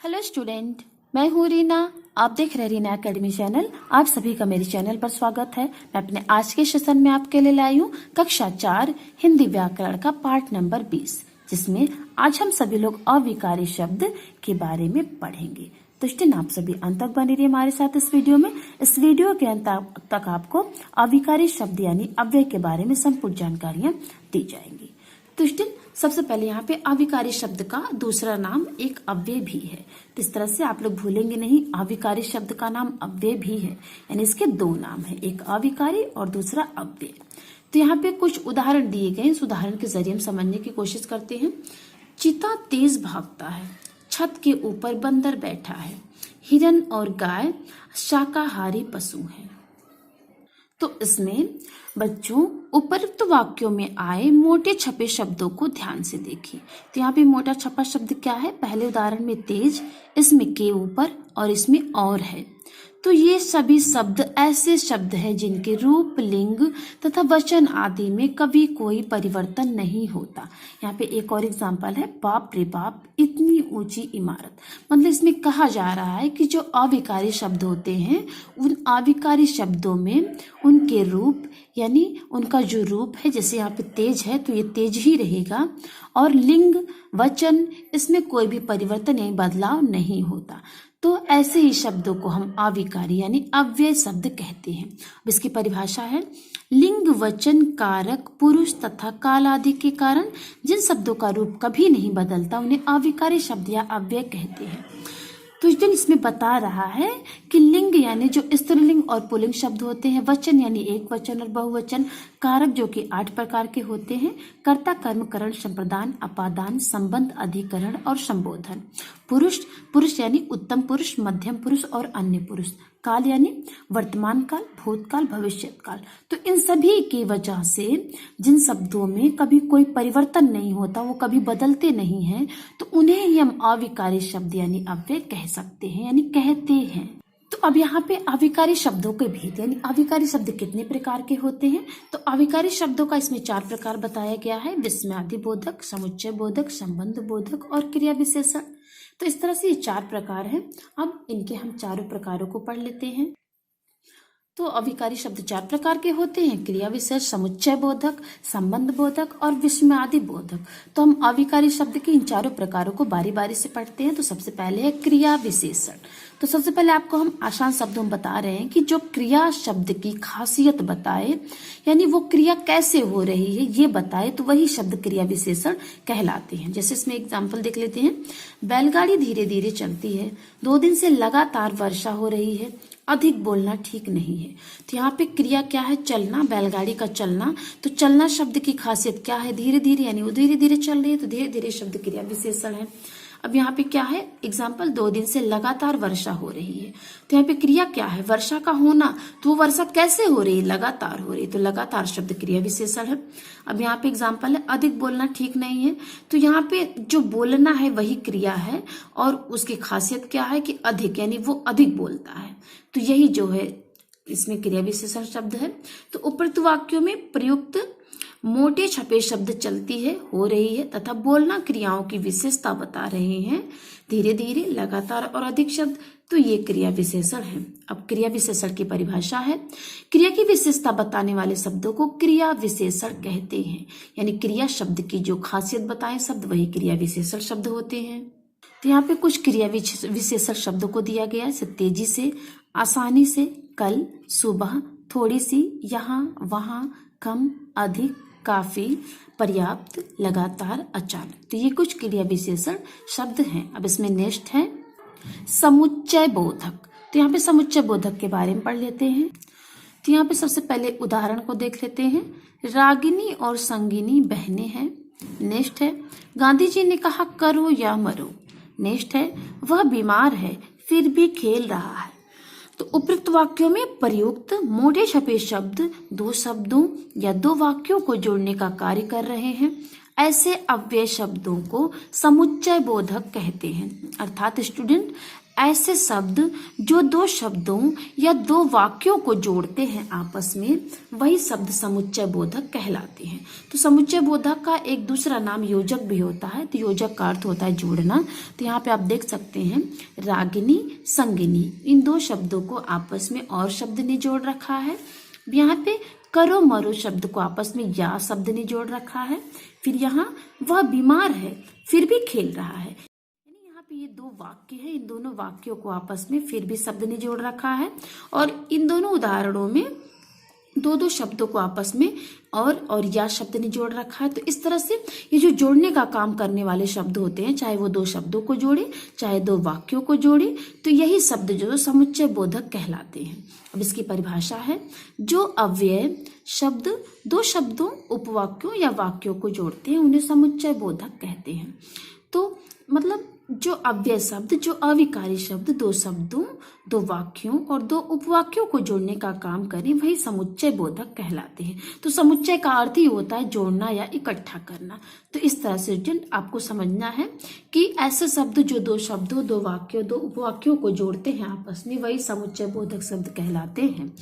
Hello student, मैं हूँ रीना। आप देख रहे हैं रीना एकेडमी चैनल। आप सभी का मेरे चैनल पर स्वागत है। मैं अपने आज के सेशन में आपके लिए लाई हूँ कक्षा 4 हिंदी व्याकरण का पार्ट नंबर 20, जिसमें आज हम सभी लोग अविकारी शब्द के बारे में पढ़ेंगे। तो स्टूडेंट, आप सभी अंत तक बने रहिए हमारे साथ इस वीडियो में। इस वीडियो के अंत तक आपको अविकारी शब्द यानी अव्यय के बारे में संपूर्ण जानकारियां दी जाएंगी। तो स्टूडेंट, सबसे पहले यहाँ पे अविकारी शब्द का दूसरा नाम एक अव्यय भी है। तो इस तरह से आप लोग भूलेंगे नहीं, अविकारी शब्द का नाम अव्यय भी है, यानी इसके दो नाम है, एक अविकारी और दूसरा अव्यय। तो यहाँ पे कुछ उदाहरण दिए गए, इस उदाहरण के जरिए हम समझने की कोशिश करते हैं। चीता तेज भागता है, छत के ऊपर बंदर बैठा है, हिरन और गाय शाकाहारी पशु हैं। तो इसमें बच्चों उपरोक्त वाक्यों में आए मोटे छपे शब्दों को ध्यान से देखिए। तो यहाँ पे मोटा छपा शब्द क्या है? पहले उदाहरण में तेज, इसमें के ऊपर और इसमें और है। तो ये सभी शब्द ऐसे शब्द हैं जिनके रूप, लिंग तथा वचन आदि में कभी कोई परिवर्तन नहीं होता। यहाँ पे एक और एग्जाम्पल है, बाप रे बाप इतनी ऊंची इमारत। मतलब इसमें कहा जा रहा है कि जो अविकारी शब्द होते हैं, उन अविकारी शब्दों में उनके रूप यानी उनका जो रूप है, जैसे यहाँ पे तेज है तो ये तेज ही रहेगा, और लिंग, वचन, इसमें कोई भी परिवर्तन यानी बदलाव नहीं होता। तो ऐसे ही शब्दों को हम अविकारी यानी अव्यय शब्द कहते हैं। अब इसकी परिभाषा है, लिंग, वचन, कारक, पुरुष तथा काल आदि के कारण जिन शब्दों का रूप कभी नहीं बदलता उन्हें अविकारी शब्द या अव्यय कहते हैं। तो इसमें बता रहा है कि लिंग यानी जो स्त्रीलिंग और पुल्लिंग शब्द होते हैं, वचन यानी एक वचन और बहुवचन, कारक जो कि 8 प्रकार के होते हैं, कर्ता, कर्म, करण, संप्रदान, अपादान, संबंध, अधिकरण और संबोधन, पुरुष यानी उत्तम पुरुष, मध्यम पुरुष और अन्य पुरुष, काल यानी वर्तमान काल, भूतकाल, भविष्यत काल। तो इन सभी की वजह से जिन शब्दों में कभी कोई परिवर्तन नहीं होता, वो कभी बदलते नहीं हैं, तो उन्हें ही हम अविकारी शब्द यानी अव्यय कह सकते हैं यानी कहते हैं। तो अब यहाँ पे अविकारी शब्दों के भेद यानी अविकारी शब्द कितने प्रकार के होते हैं? तो अविकारी शब्दों का इसमें 4 प्रकार बताया गया है, विस्मयादि बोधक, समुच्चय बोधक, संबंध बोधक और क्रिया विशेषण। तो इस तरह से ये 4 प्रकार हैं। अब इनके हम चारों प्रकारों को पढ़ लेते हैं। तो अविकारी शब्द 4 प्रकार के होते हैं, क्रिया विशेष, समुच्चय बोधक, संबंध बोधक और विस्मयादि बोधक। तो हम अविकारी शब्द के इन चारों प्रकारों को बारी बारी से पढ़ते हैं। तो सबसे पहले है क्रिया विशेषण। तो सबसे पहले आपको हम आसान शब्दों में बता रहे हैं कि जो क्रिया शब्द की खासियत बताए, यानी वो क्रिया कैसे हो रही है ये बताए, तो वही शब्द क्रिया विशेषण कहलाते हैं। जैसे इसमें एग्जाम्पल देख लेते हैं, बैलगाड़ी धीरे धीरे चलती है, 2 दिन से लगातार वर्षा हो रही है, अधिक बोलना ठीक नहीं है। तो यहाँ पे क्रिया क्या है? चलना, बैलगाड़ी का चलना। तो चलना शब्द की खासियत क्या है? धीरे धीरे, यानी वो धीरे धीरे चल रही है, तो धीरे धीरे शब्द क्रिया विशेषण है। अब यहाँ पे क्या है? एग्जाम्पल, 2 दिन से लगातार वर्षा हो रही है। तो यहाँ पे क्रिया क्या है? वर्षा का होना। तो वो वर्षा कैसे हो रही है? लगातार हो रही है, तो लगातार शब्द क्रिया विशेषण है। अब यहाँ पे एग्जाम्पल है, अधिक बोलना ठीक नहीं है। तो यहाँ पे जो बोलना है वही क्रिया है, और उसकी खासियत क्या है कि अधिक, यानी वो अधिक बोलता है। तो यही जो है इसमें क्रिया विशेषण शब्द है। तो उपरोक्त वाक्यों में प्रयुक्त मोटे छपे शब्द चलती है, हो रही है तथा बोलना क्रियाओं की विशेषता बता रहे हैं, धीरे धीरे, लगातार और अधिक शब्द। तो ये क्रिया विशेषण है। अब क्रिया विशेषण की परिभाषा है, क्रिया की विशेषता बताने वाले शब्दों को क्रिया विशेषण कहते हैं। यानी क्रिया शब्द की जो खासियत बताए शब्द वही क्रिया विशेषण शब्द होते हैं। तो यहाँ पे कुछ क्रिया विशेषण शब्दों को दिया गया है, तेजी से, आसानी से, कल, सुबह, थोड़ी सी, यहाँ, वहां, कम, अधिक, काफी, पर्याप्त, लगातार, अचानक। तो ये कुछ क्रिया विशेषण शब्द हैं। अब इसमें नेक्स्ट है समुच्चय बोधक। तो यहाँ पे समुच्चय बोधक के बारे में पढ़ लेते हैं। तो यहाँ पे सबसे पहले उदाहरण को देख लेते हैं, रागिनी और संगिनी बहनें हैं। नेक्स्ट है, गांधी जी ने कहा करो या मरो। नेक्स्ट है, वह बीमार है फिर भी खेल रहा है। तो उपरोक्त वाक्यों में प्रयुक्त मोटे छपे शब्द 2 शब्दों या 2 वाक्यों को जोड़ने का कार्य कर रहे हैं। ऐसे अव्यय शब्दों को समुच्चय बोधक कहते हैं। अर्थात स्टूडेंट, ऐसे शब्द जो दो शब्दों या दो वाक्यों को जोड़ते हैं आपस में, वही शब्द समुच्चय बोधक कहलाते हैं। तो समुच्चय बोधक का एक दूसरा नाम योजक भी होता है। तो योजक का अर्थ होता है जोड़ना। तो यहाँ पे आप देख सकते हैं रागिनी, संगिनी, इन दो शब्दों को आपस में और शब्द ने जोड़ रखा है। यहाँ पे करो मरो शब्द को आपस में या शब्द ने जोड़ रखा है। फिर यहाँ वह बीमार है फिर भी खेल रहा है, यहाँ पे ये दो वाक्य है, इन दोनों वाक्यों को आपस में फिर भी शब्द ने जोड़ रखा है। और इन दोनों उदाहरणों में दो दो शब्दों को आपस में और या शब्द ने जोड़ रखा है। तो इस तरह से ये जो जोड़ने का काम करने वाले शब्द होते हैं, चाहे वो दो शब्दों को जोड़े चाहे दो वाक्यों को जोड़े, तो यही शब्द जो समुच्चय बोधक कहलाते हैं। अब इसकी परिभाषा है, जो अव्यय शब्द दो शब्दों, उपवाक्यों या वाक्यों को जोड़ते हैं उन्हें समुच्चय बोधक कहते हैं। तो मतलब जो अव्यय शब्द, जो अविकारी शब्द दो शब्दों, दो वाक्यों और दो उपवाक्यों को जोड़ने का काम करें, वही समुच्चय बोधक कहलाते हैं। तो समुच्चय का अर्थ ही होता है जोड़ना या इकट्ठा करना। तो इस तरह से स्टूडेंट आपको समझना है कि ऐसे शब्द जो दो शब्दों, दो वाक्यों, दो उपवाक्यों को जोड़ते हैं आपस में, वही समुच्चय बोधक शब्द कहलाते हैं।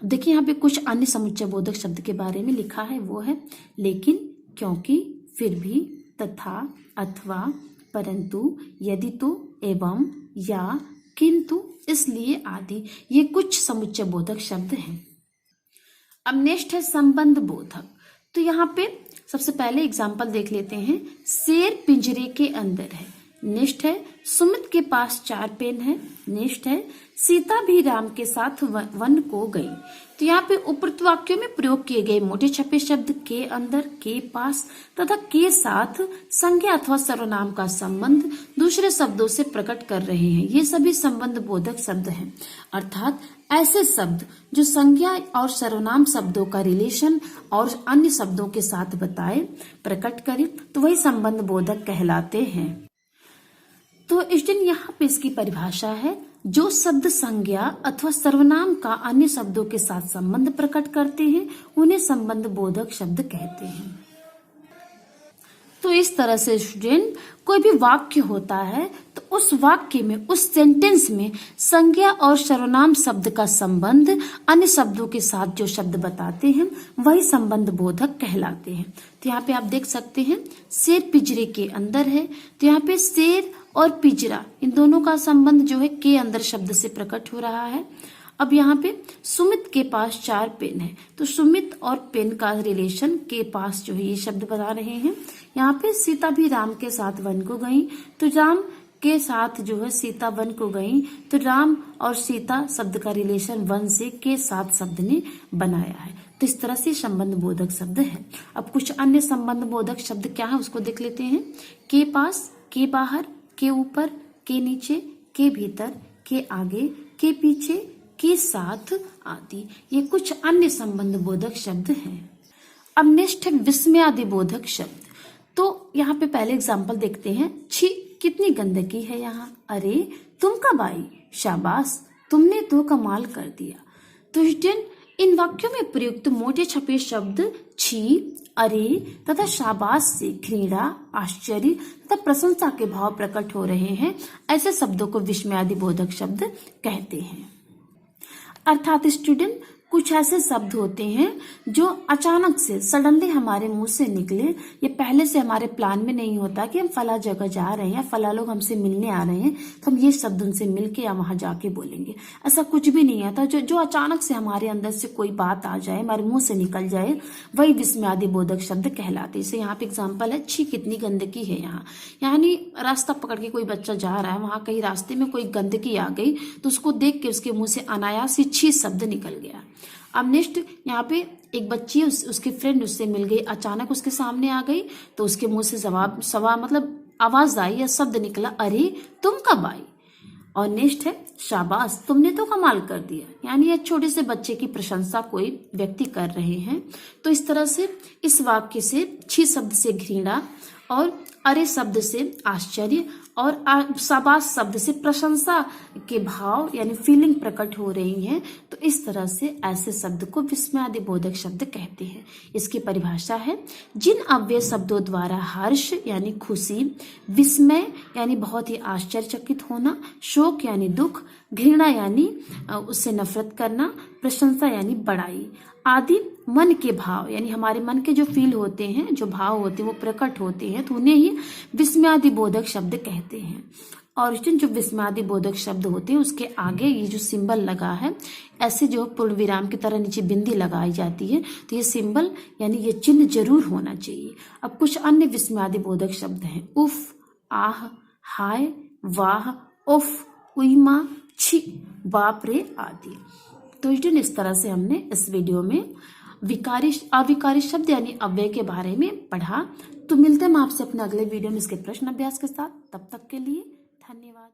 देखिए यहाँ पे कुछ अन्य समुच्चय बोधक शब्द के बारे में लिखा है, वो है लेकिन, क्योंकि, फिर भी, तथा, अथवा, परंतु, यदि तो, एवं, या, किंतु, इसलिए आदि। ये कुछ समुच्चय बोधक शब्द हैं। अब नेक्स्ट है संबंध बोधक। तो यहाँ पे सबसे पहले एग्जाम्पल देख लेते हैं। शेर पिंजरे के अंदर है। नेक्स्ट है सुमित के पास 4 पेन है। नेक्स्ट है सीता भी राम के साथ वन को गई। तो यहाँ पे उपरोक्त वाक्यों में प्रयोग किए गए मोटे छपे शब्द के अंदर, के पास तथा के साथ संज्ञा अथवा सर्वनाम का संबंध दूसरे शब्दों से प्रकट कर रहे हैं। ये सभी संबंध बोधक शब्द हैं। अर्थात ऐसे शब्द जो संज्ञा और सर्वनाम शब्दों का रिलेशन और अन्य शब्दों के साथ बताए, प्रकट करे, तो वही संबंध बोधक कहलाते हैं। तो स्टूडेंट यहाँ पे इसकी परिभाषा है, जो शब्द संज्ञा अथवा सर्वनाम का अन्य शब्दों के साथ संबंध प्रकट करते हैं उन्हें संबंध बोधक शब्द कहते हैं। तो इस तरह से स्टूडेंट कोई भी वाक्य होता है तो उस वाक्य में, उस सेंटेंस में संज्ञा और सर्वनाम शब्द का संबंध अन्य शब्दों के साथ जो शब्द बताते हैं वही संबंध बोधक कहलाते हैं। तो यहाँ पे आप देख सकते हैं शेर पिंजरे के अंदर है। तो यहाँ पे शेर और पिंजरा, इन दोनों का संबंध जो है के अंदर शब्द से प्रकट हो रहा है। अब यहाँ पे सुमित के पास 4 पेन है। तो सुमित और पेन का रिलेशन के पास जो है ये शब्द बता रहे हैं। यहाँ पे सीता भी राम के साथ वन को गई। तो राम के साथ जो है सीता वन को गई, तो राम और सीता शब्द का रिलेशन वन से के साथ शब्द ने बनाया है। तो इस तरह से संबंध बोधक शब्द है। अब कुछ अन्य संबंध बोधक शब्द क्या है उसको देख लेते हैं। के पास, के बाहर, के ऊपर, के नीचे, के भीतर, के आगे, के पीछे, के साथ आदि। ये कुछ अन्य संबंध बोधक शब्द हैं। अब नेक्स्ट है विस्मयादि बोधक शब्द। तो यहाँ पे पहले एग्जाम्पल देखते हैं। छी, कितनी गंदगी है यहाँ। अरे, तुम कब आई। शाबाश, तुमने तो कमाल कर दिया। तो स्टूडेंट इन वाक्यों में प्रयुक्त मोटे छपे शब्द छी, अरे तथा शाबाश से घृणा, आश्चर्य तथा प्रशंसा के भाव प्रकट हो रहे हैं। ऐसे शब्दों को विस्मयादि बोधक शब्द कहते हैं। अर्थात स्टूडेंट कुछ ऐसे शब्द होते हैं जो अचानक से सडनली हमारे मुंह से निकले, ये पहले से हमारे प्लान में नहीं होता कि हम फला जगह जा रहे हैं, फला लोग हमसे मिलने आ रहे हैं तो हम ये शब्द उनसे मिलके या वहां जाके बोलेंगे। ऐसा कुछ भी नहीं आता। जो अचानक से हमारे अंदर से कोई बात आ जाए, हमारे मुंह से निकल जाए, वही विस्मयादि बोधक शब्द कहलाते। जैसे यहाँ पे एग्जाम्पल है, छी कितनी गंदगी है यहाँ। यानी रास्ता पकड़ के कोई बच्चा जा रहा है, वहां कहीं रास्ते में कोई गंदगी आ गई तो उसको देख के उसके मुंह से अनायास ही छी शब्द निकल गया। अब नेक्स्ट यहाँ पे एक बच्ची उसके फ्रेंड उससे मिल गई, अचानक उसके सामने आ गई तो उसके मुंह से मतलब आवाज आई या शब्द निकला, अरे तुम कब आई। और नेक्स्ट है शाबाश, तुमने तो कमाल कर दिया। यानी एक छोटे से बच्चे की प्रशंसा कोई व्यक्ति कर रहे हैं। तो इस तरह से इस वाक्य से छी शब्द से घृणा और अरे शब्द से आश्चर्य और शाबाश शब्द से प्रशंसा के भाव यानी फीलिंग प्रकट हो रही है, तो इस तरह से ऐसे शब्द को विस्मयादि बोधक शब्द कहते हैं। इसकी परिभाषा है, जिन अव्यय शब्दों द्वारा हर्ष यानी खुशी, विस्मय यानी बहुत ही आश्चर्यचकित होना, शोक यानी दुख, घृणा यानी उससे नफरत करना, प्रशंसा यानी बड़ाई आदि मन के भाव यानी हमारे मन के जो फील होते हैं, जो भाव होते हैं वो प्रकट होते हैं, तो उन्हें ही विस्मयादि बोधक शब्द कहते हैं। और जो विस्मयादि बोधक शब्द होते हैं उसके आगे ये जो सिंबल लगा है, ऐसे जो पूर्ण विराम की तरह नीचे बिंदी लगाई जाती है, तो ये सिंबल यानी ये चिन्ह जरूर होना चाहिए। अब कुछ अन्य विस्मयादि बोधक शब्द हैं, उफ, आह, हाय, वाह, उफ, उईमा, छी, बाप रे आदि। तो इस तरह से हमने इस वीडियो में विकारी अविकारी शब्द यानी अव्यय के बारे में पढ़ा। तो मिलते हैं हम आपसे अपने अगले वीडियो में इसके प्रश्न अभ्यास के साथ। तब तक के लिए धन्यवाद।